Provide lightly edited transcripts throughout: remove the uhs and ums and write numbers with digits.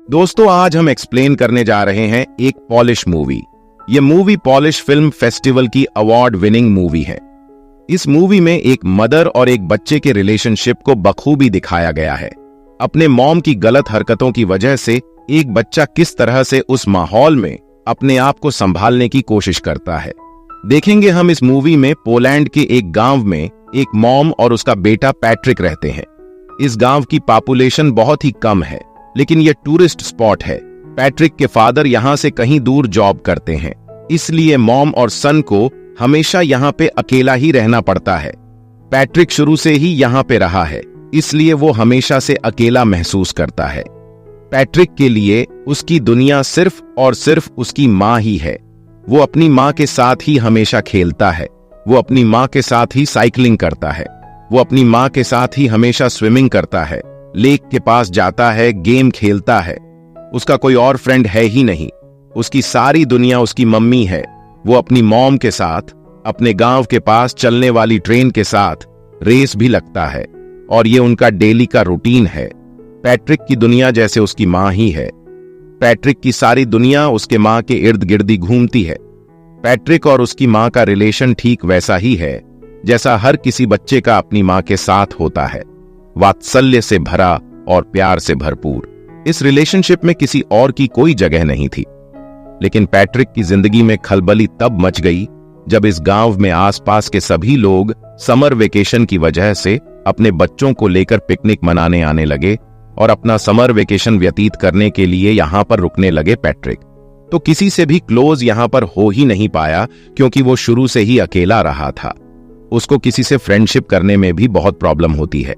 दोस्तों, आज हम एक्सप्लेन करने जा रहे हैं एक पॉलिश मूवी। ये मूवी पॉलिश फिल्म फेस्टिवल की अवार्ड विनिंग मूवी है। इस मूवी में एक मदर और एक बच्चे के रिलेशनशिप को बखूबी दिखाया गया है। अपने मॉम की गलत हरकतों की वजह से एक बच्चा किस तरह से उस माहौल में अपने आप को संभालने की कोशिश करता है। देखेंगे हम इस मूवी में पोलैंड के एक गांव में एक मॉम और उसका बेटा पैट्रिक रहते हैं। इस गांव की पॉपुलेशन बहुत ही कम है, लेकिन यह टूरिस्ट स्पॉट है। पैट्रिक के फादर यहां से कहीं दूर जॉब करते हैं, इसलिए मॉम और सन को हमेशा यहां पे अकेला ही रहना पड़ता है। पैट्रिक शुरू से ही यहां पे रहा है, इसलिए वो हमेशा से अकेला महसूस करता है। पैट्रिक के लिए उसकी दुनिया सिर्फ और सिर्फ उसकी माँ ही है। वो अपनी माँ के साथ ही हमेशा खेलता है, वो अपनी माँ के साथ ही साइकिलिंग करता है, वो अपनी माँ के साथ ही हमेशा स्विमिंग करता है, लेक के पास जाता है, गेम खेलता है। उसका कोई और फ्रेंड है ही नहीं। उसकी सारी दुनिया उसकी मम्मी है। वो अपनी मॉम के साथ अपने गांव के पास चलने वाली ट्रेन के साथ रेस भी लगता है, और ये उनका डेली का रूटीन है। पैट्रिक की दुनिया जैसे उसकी माँ ही है। पैट्रिक की सारी दुनिया उसके माँ के इर्द गिर्द ही घूमती है। पैट्रिक और उसकी माँ का रिलेशन ठीक वैसा ही है जैसा हर किसी बच्चे का अपनी माँ के साथ होता है, वात्सल्य से भरा और प्यार से भरपूर। इस रिलेशनशिप में किसी और की कोई जगह नहीं थी। लेकिन पैट्रिक की जिंदगी में खलबली तब मच गई जब इस गांव में आसपास के सभी लोग समर वेकेशन की वजह से अपने बच्चों को लेकर पिकनिक मनाने आने लगे और अपना समर वेकेशन व्यतीत करने के लिए यहां पर रुकने लगे। पैट्रिक तो किसी से भी क्लोज यहां पर हो ही नहीं पाया, क्योंकि वो शुरू से ही अकेला रहा था। उसको किसी से फ्रेंडशिप करने में भी बहुत प्रॉब्लम होती है।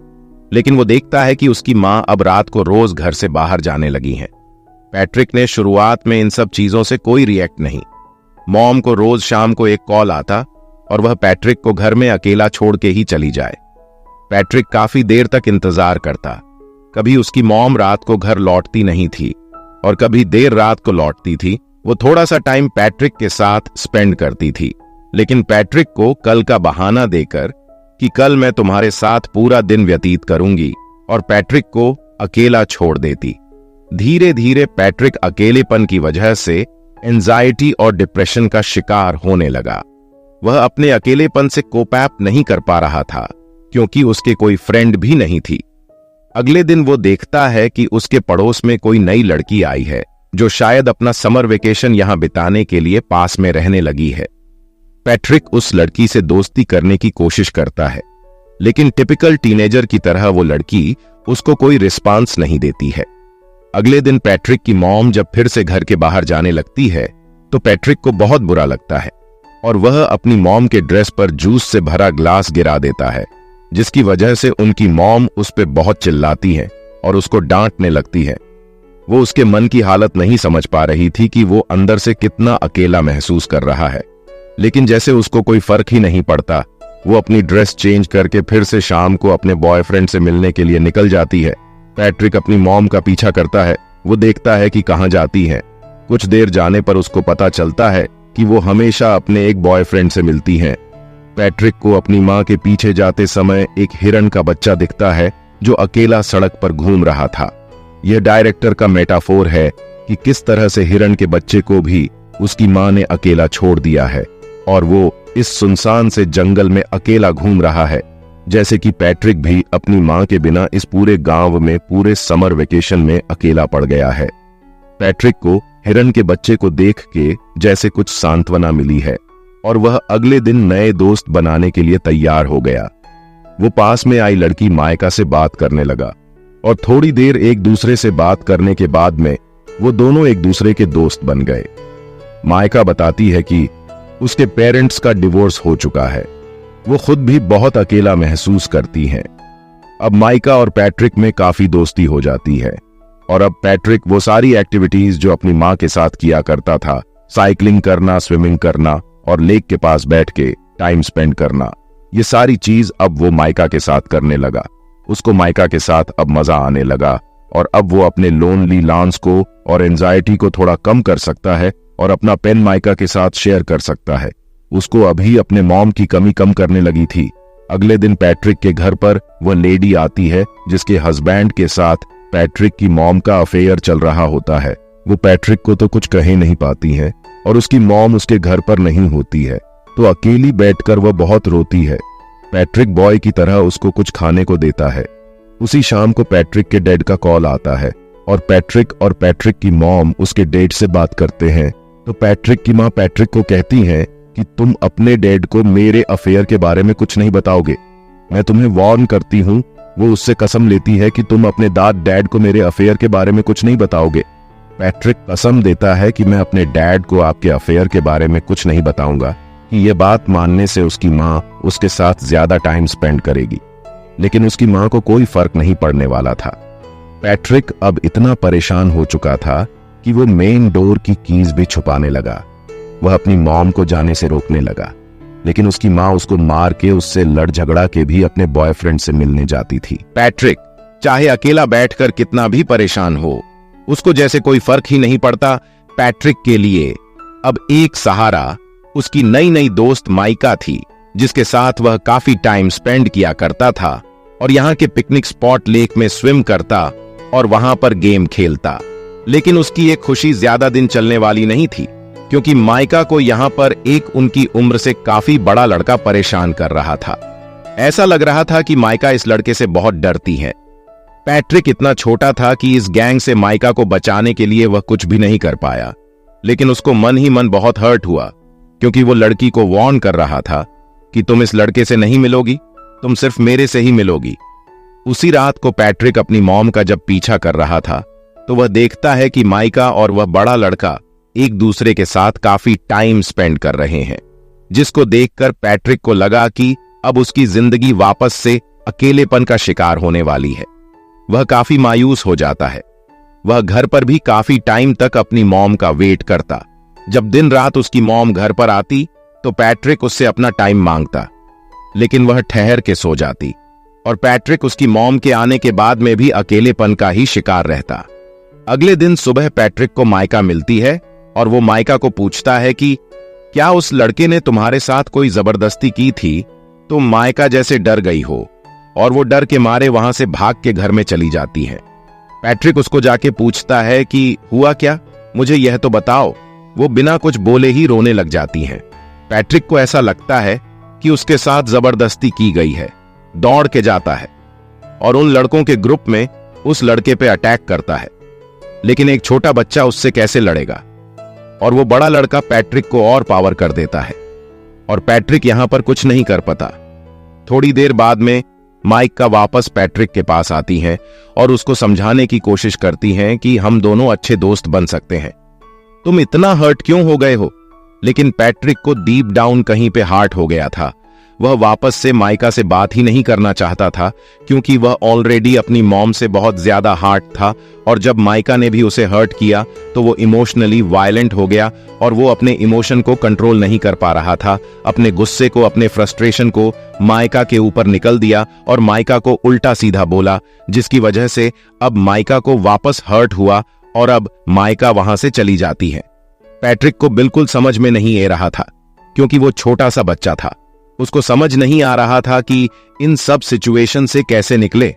लेकिन वो देखता है कि उसकी माँ अब रात को रोज घर से बाहर जाने लगी हैं। पैट्रिक ने शुरुआत में इन सब चीजों से कोई रिएक्ट नहीं। मॉम को रोज शाम को एक कॉल आता और वह पैट्रिक को घर में अकेला छोड़ के ही चली जाए। पैट्रिक काफी देर तक इंतजार करता। कभी उसकी मॉम रात को घर लौटती नहीं थी और कभी देर रात को लौटती थी। वो थोड़ा सा टाइम पैट्रिक के साथ स्पेंड करती थी, लेकिन पैट्रिक को कल का बहाना देकर कि कल मैं तुम्हारे साथ पूरा दिन व्यतीत करूंगी, और पैट्रिक को अकेला छोड़ देती। धीरे धीरे पैट्रिक अकेलेपन की वजह से एंजाइटी और डिप्रेशन का शिकार होने लगा। वह अपने अकेलेपन से कोप अप नहीं कर पा रहा था, क्योंकि उसके कोई फ्रेंड भी नहीं थी। अगले दिन वो देखता है कि उसके पड़ोस में कोई नई लड़की आई है, जो शायद अपना समर वेकेशन यहां बिताने के लिए पास में रहने लगी है। पैट्रिक उस लड़की से दोस्ती करने की कोशिश करता है, लेकिन टिपिकल टीनेजर की तरह वो लड़की उसको कोई रिस्पांस नहीं देती है। अगले दिन पैट्रिक की मॉम जब फिर से घर के बाहर जाने लगती है तो पैट्रिक को बहुत बुरा लगता है, और वह अपनी मॉम के ड्रेस पर जूस से भरा ग्लास गिरा देता है, जिसकी वजह से उनकी मॉम उस पर बहुत चिल्लाती है और उसको डांटने लगती है। वो उसके मन की हालत नहीं समझ पा रही थी कि वो अंदर से कितना अकेला महसूस कर रहा है, लेकिन जैसे उसको कोई फर्क ही नहीं पड़ता, वो अपनी ड्रेस चेंज करके फिर से शाम को अपने बॉयफ्रेंड से मिलने के लिए निकल जाती है। पैट्रिक अपनी मॉम का पीछा करता है। वो देखता है कि कहां जाती है। कुछ देर जाने पर उसको पता चलता है कि वो हमेशा अपने एक बॉयफ्रेंड से मिलती हैं। पैट्रिक को अपनी माँ के पीछे जाते समय एक हिरण का बच्चा दिखता है, जो अकेला सड़क पर घूम रहा था। यह डायरेक्टर का मेटाफोर है कि किस तरह से हिरण के बच्चे को भी उसकी माँ ने अकेला छोड़ दिया है, और वो इस सुनसान से जंगल में अकेला घूम रहा है, जैसे कि पैट्रिक भी अपनी माँ के बिना इस पूरे गांव में पूरे समर वेकेशन में अकेला पड़ गया है। पैट्रिक को हिरण के बच्चे को देख के जैसे कुछ सांत्वना मिली है, और वह अगले दिन नए दोस्त बनाने के लिए तैयार हो गया। वो पास में आई लड़की माइका से बात करने लगा, और थोड़ी देर एक दूसरे से बात करने के बाद में वो दोनों एक दूसरे के दोस्त बन गए। माइका बताती है कि उसके पेरेंट्स का डिवोर्स हो चुका है। वो खुद भी बहुत अकेला महसूस करती हैं। अब माइका और पैट्रिक में काफी दोस्ती हो जाती है, और अब पैट्रिक वो सारी एक्टिविटीज जो अपनी माँ के साथ किया करता था, साइकिलिंग करना, स्विमिंग करना और लेक के पास बैठ के टाइम स्पेंड करना, ये सारी चीज अब वो माइका के साथ करने लगा। उसको माइका के साथ अब मजा आने लगा, और अब वो अपने लोनली लांस को और एंजाइटी को थोड़ा कम कर सकता है और अपना पेन माइका के साथ शेयर कर सकता है। उसको अभी अपने मॉम की कमी कम करने लगी थी। अगले दिन पैट्रिक के घर पर वह लेडी आती है जिसके हस्बैंड के साथ पैट्रिक की मॉम का अफेयर चल रहा होता है। वो पैट्रिक को तो कुछ कह नहीं पाती है और उसकी मॉम उसके घर पर नहीं होती है, तो अकेली बैठकर वह बहुत रोती है। पैट्रिक बॉय की तरह उसको कुछ खाने को देता है। उसी शाम को पैट्रिक के डैड का कॉल आता है और पैट्रिक की मॉम उसके डैड से बात करते हैं। तो पैट्रिक की माँ पैट्रिक को कहती हैं कि तुम अपने डैड को मेरे अफेयर के बारे में कुछ नहीं बताओगे, मैं तुम्हें वार्न करती हूँ। वो उससे कसम लेती है कि तुम अपने डैड को मेरे अफेयर के बारे में कुछ नहीं बताओगे। पैट्रिक कसम देता है कि मैं अपने डैड को आपके अफेयर के बारे में कुछ नहीं बताऊंगा, कि यह बात मानने से उसकी माँ उसके साथ ज्यादा टाइम स्पेंड करेगी। लेकिन उसकी माँ को कोई फर्क नहीं पड़ने वाला था। पैट्रिक अब इतना परेशान हो चुका था कि वो मेन डोर की कीज भी छुपाने लगा। वह अपनी मॉम को जाने से रोकने लगा, लेकिन उसकी माँ उसको मार के, उससे लड़ झगड़ा के भी अपने बॉयफ्रेंड से मिलने जाती थी। पैट्रिक चाहे अकेला बैठकर कितना भी परेशान हो, उसको जैसे कोई फर्क ही नहीं पड़ता। पैट्रिक के लिए अब एक सहारा उसकी नई नई दोस्त माइका थी, जिसके साथ वह काफी टाइम स्पेंड किया करता था और यहाँ के पिकनिक स्पॉट लेक में स्विम करता और वहां पर गेम खेलता। लेकिन उसकी एक खुशी ज्यादा दिन चलने वाली नहीं थी, क्योंकि माइका को यहाँ पर एक उनकी उम्र से काफी बड़ा लड़का परेशान कर रहा था। ऐसा लग रहा था कि माइका इस लड़के से बहुत डरती है। पैट्रिक इतना छोटा था कि इस गैंग से माइका को बचाने के लिए वह कुछ भी नहीं कर पाया, लेकिन उसको मन ही मन बहुत हर्ट हुआ, क्योंकि वो लड़की को वार्न कर रहा था कि तुम इस लड़के से नहीं मिलोगी, तुम सिर्फ मेरे से ही मिलोगी। उसी रात को पैट्रिक अपनी मॉम का जब पीछा कर रहा था, तो वह देखता है कि माइका और वह बड़ा लड़का एक दूसरे के साथ काफी टाइम स्पेंड कर रहे हैं, जिसको देखकर पैट्रिक को लगा कि अब उसकी जिंदगी वापस से अकेलेपन का शिकार होने वाली है। वह काफी मायूस हो जाता है। वह घर पर भी काफी टाइम तक अपनी मॉम का वेट करता। जब दिन रात उसकी मॉम घर पर आती तो पैट्रिक उससे अपना टाइम मांगता, लेकिन वह ठहर के सो जाती और पैट्रिक उसकी मॉम के आने के बाद में भी अकेलेपन का ही शिकार रहता। अगले दिन सुबह पैट्रिक को माइका मिलती है और वो माइका को पूछता है कि क्या उस लड़के ने तुम्हारे साथ कोई जबरदस्ती की थी? तो माइका जैसे डर गई हो और वो डर के मारे वहां से भाग के घर में चली जाती है। पैट्रिक उसको जाके पूछता है कि हुआ क्या, मुझे यह तो बताओ। वो बिना कुछ बोले ही रोने लग जाती है। पैट्रिक को ऐसा लगता है कि उसके साथ जबरदस्ती की गई है। दौड़ के जाता है और उन लड़कों के ग्रुप में उस लड़के पे अटैक करता है, लेकिन एक छोटा बच्चा उससे कैसे लड़ेगा, और वो बड़ा लड़का पैट्रिक को और पावर कर देता है और पैट्रिक यहां पर कुछ नहीं कर पाता। थोड़ी देर बाद में माइका वापस पैट्रिक के पास आती हैं और उसको समझाने की कोशिश करती हैं कि हम दोनों अच्छे दोस्त बन सकते हैं, तुम इतना हर्ट क्यों हो गए हो। लेकिन पैट्रिक को डीप डाउन कहीं पे हार्ट हो गया था। वह वापस से माइका से बात ही नहीं करना चाहता था, क्योंकि वह ऑलरेडी अपनी मॉम से बहुत ज्यादा हर्ट था और जब माइका ने भी उसे हर्ट किया तो वो इमोशनली वायलेंट हो गया और वो अपने इमोशन को कंट्रोल नहीं कर पा रहा था। अपने गुस्से को, अपने फ्रस्ट्रेशन को माइका के ऊपर निकल दिया और माइका को उल्टा सीधा बोला, जिसकी वजह से अब माइका को वापस हर्ट हुआ और अब माइका वहां से चली जाती है। पैट्रिक को बिल्कुल समझ में नहीं आ रहा था, क्योंकि वो छोटा सा बच्चा था। उसको समझ नहीं आ रहा था कि इन सब सिचुएशन से कैसे निकले।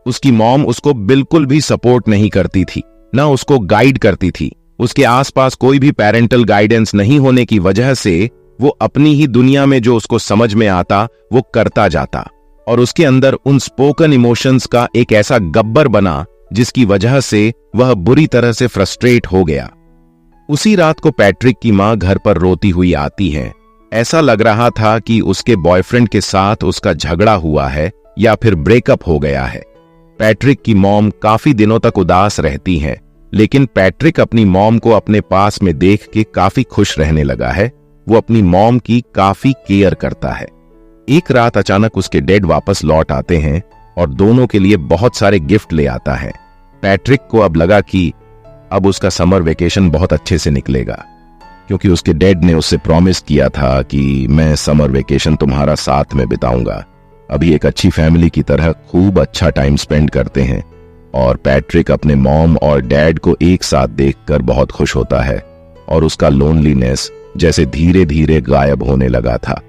उसकी मॉम उसको बिल्कुल भी सपोर्ट नहीं करती थी, ना उसको गाइड करती थी। उसके आसपास कोई भी पेरेंटल गाइडेंस नहीं होने की वजह से वो अपनी ही दुनिया में जो उसको समझ में आता वो करता जाता और उसके अंदर उन स्पोकन इमोशंस का एक ऐसा गब्बर बना, जिसकी वजह से वह बुरी तरह से फ्रस्ट्रेट हो गया। उसी रात को पैट्रिक की मां घर पर रोती हुई आती है। ऐसा लग रहा था कि उसके बॉयफ्रेंड के साथ उसका झगड़ा हुआ है या फिर ब्रेकअप हो गया है। पैट्रिक की मॉम काफी दिनों तक उदास रहती हैं, लेकिन पैट्रिक अपनी मॉम को अपने पास में देख के काफी खुश रहने लगा है। वो अपनी मॉम की काफी केयर करता है। एक रात अचानक उसके डैड वापस लौट आते हैं और दोनों के लिए बहुत सारे गिफ्ट ले आता है। पैट्रिक को अब लगा कि अब उसका समर वेकेशन बहुत अच्छे से निकलेगा, क्योंकि उसके डैड ने उससे प्रॉमिस किया था कि मैं समर वेकेशन तुम्हारा साथ में बिताऊंगा। अभी एक अच्छी फैमिली की तरह खूब अच्छा टाइम स्पेंड करते हैं और पैट्रिक अपने मॉम और डैड को एक साथ देखकर बहुत खुश होता है और उसका लोनलीनेस जैसे धीरे धीरे गायब होने लगा था।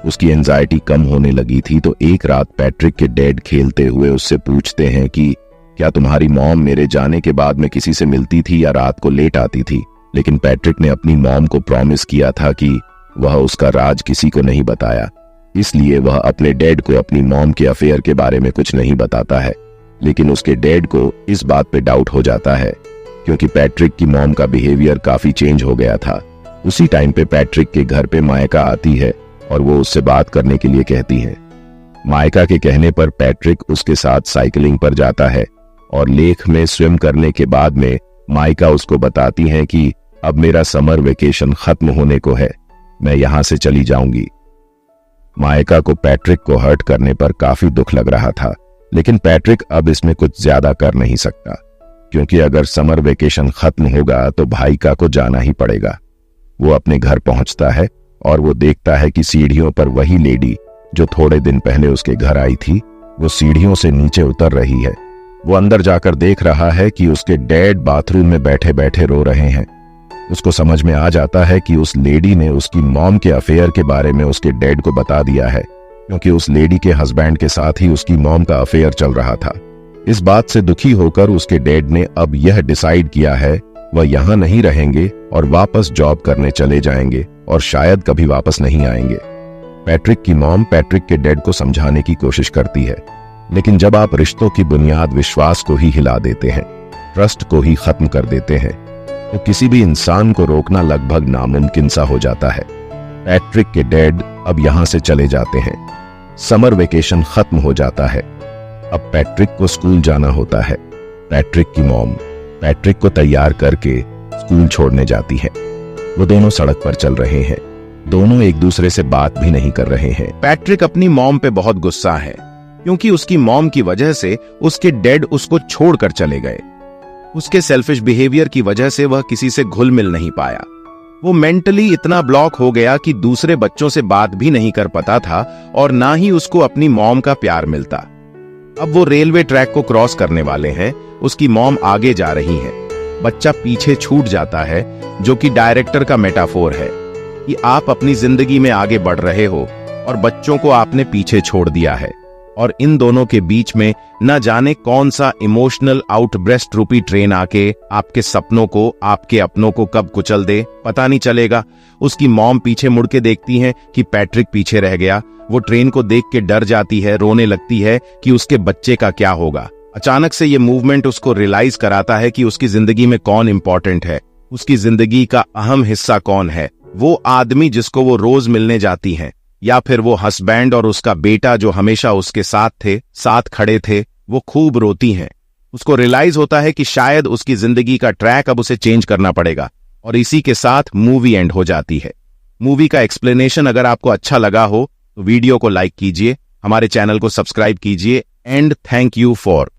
उसकी एंजाइटी कम होने लगी थी। तो एक रात पैट्रिक के डैड खेलते हुए उससे पूछते हैं कि क्या तुम्हारी मॉम मेरे जाने के बाद में किसी से मिलती थी या रात को लेट आती थी? लेकिन पैट्रिक ने अपनी मॉम को प्रॉमिस किया था कि वह उसका राज किसी को नहीं बताया, इसलिए वह अपने डैड को अपनी मॉम के अफेयर के बारे में कुछ नहीं बताता है। लेकिन उसके डैड को इस बात पे डाउट हो जाता है क्योंकि पैट्रिक की मॉम का बिहेवियर काफी चेंज हो गया था। उसी टाइम पे पैट्रिक के घर पे मायका आती है और वो उससे बात करने के लिए कहती है। मायका के कहने पर पैट्रिक उसके साथ साइकिलिंग पर जाता है और लेक में स्विम करने के बाद में मायका उसको बताती है कि अब मेरा समर वेकेशन खत्म होने को है, मैं यहां से चली जाऊंगी। मायका को पैट्रिक को हर्ट करने पर काफी दुख लग रहा था, लेकिन पैट्रिक अब इसमें कुछ ज्यादा कर नहीं सकता क्योंकि अगर समर वेकेशन खत्म होगा तो भाईका को जाना ही पड़ेगा। वो अपने घर पहुंचता है और वो देखता है कि सीढ़ियों पर वही लेडी जो थोड़े दिन पहले उसके घर आई थी, वो सीढ़ियों से नीचे उतर रही है। वो अंदर जाकर देख रहा है कि उसके डैड बाथरूम में बैठे बैठे रो रहे हैं। उसको समझ में आ जाता है कि उस लेडी ने उसकी मॉम के अफेयर के बारे में उसके डैड को बता दिया है क्योंकि उस लेडी के हस्बैंड के साथ ही उसकी मॉम का अफेयर चल रहा था। इस बात से दुखी होकर उसके डैड ने अब यह डिसाइड किया है वह यहां नहीं रहेंगे और वापस जॉब करने चले जाएंगे और शायद कभी वापस नहीं आएंगे। पैट्रिक की मॉम पैट्रिक के डैड को समझाने की कोशिश करती है, लेकिन जब आप रिश्तों की बुनियाद विश्वास को ही हिला देते हैं, ट्रस्ट को ही खत्म कर देते हैं, तो किसी भी इंसान को रोकना लगभग नामुमकिन सा हो जाता है। पैट्रिक के डैड अब यहां से चले जाते हैं। समर वेकेशन खत्म हो जाता है। अब पैट्रिक को स्कूल जाना होता है। पैट्रिक की मॉम पैट्रिक को तैयार करके स्कूल छोड़ने जाती है। वो दोनों सड़क पर चल रहे हैं। दोनों एक दूसरे से बात भी नहीं कर रहे हैं। पैट्रिक अपनी मॉम पे बहुत गुस्सा है क्योंकि उसकी मॉम की वजह से उसके डैड उसको छोड़कर चले गए। उसके सेल्फिश बिहेवियर की वजह से वह किसी से घुल मिल नहीं पाया। वो मेंटली इतना ब्लॉक हो गया कि दूसरे बच्चों से बात भी नहीं कर पाता था और ना ही उसको अपनी मॉम का प्यार मिलता। अब वो रेलवे ट्रैक को क्रॉस करने वाले हैं। उसकी मॉम आगे जा रही है, बच्चा पीछे छूट जाता है, जो कि डायरेक्टर का मेटाफोर है कि आप अपनी जिंदगी में आगे बढ़ रहे हो और बच्चों को आपने पीछे छोड़ दिया है। और इन दोनों के बीच में न जाने कौन सा इमोशनल आउटब्रेस्ट रूपी ट्रेन आके आपके सपनों को, आपके अपनों को कब कुचल दे पता नहीं चलेगा। उसकी मॉम पीछे मुड़ के देखती है कि पैट्रिक पीछे रह गया। वो ट्रेन को देख के डर जाती है, रोने लगती है कि उसके बच्चे का क्या होगा। अचानक से ये मूवमेंट उसको रियलाइज कराता है कि उसकी जिंदगी में कौन इंपॉर्टेंट है, उसकी जिंदगी का अहम हिस्सा कौन है। वो आदमी जिसको वो रोज मिलने जाती हैं, या फिर वो हस्बैंड और उसका बेटा जो हमेशा उसके साथ थे, साथ खड़े थे। वो खूब रोती हैं। उसको रियलाइज होता है कि शायद उसकी जिंदगी का ट्रैक अब उसे चेंज करना पड़ेगा। और इसी के साथ मूवी एंड हो जाती है। मूवी का एक्सप्लेनेशन अगर आपको अच्छा लगा हो तो वीडियो को लाइक कीजिए, हमारे चैनल को सब्सक्राइब कीजिए एंड थैंक यू फॉर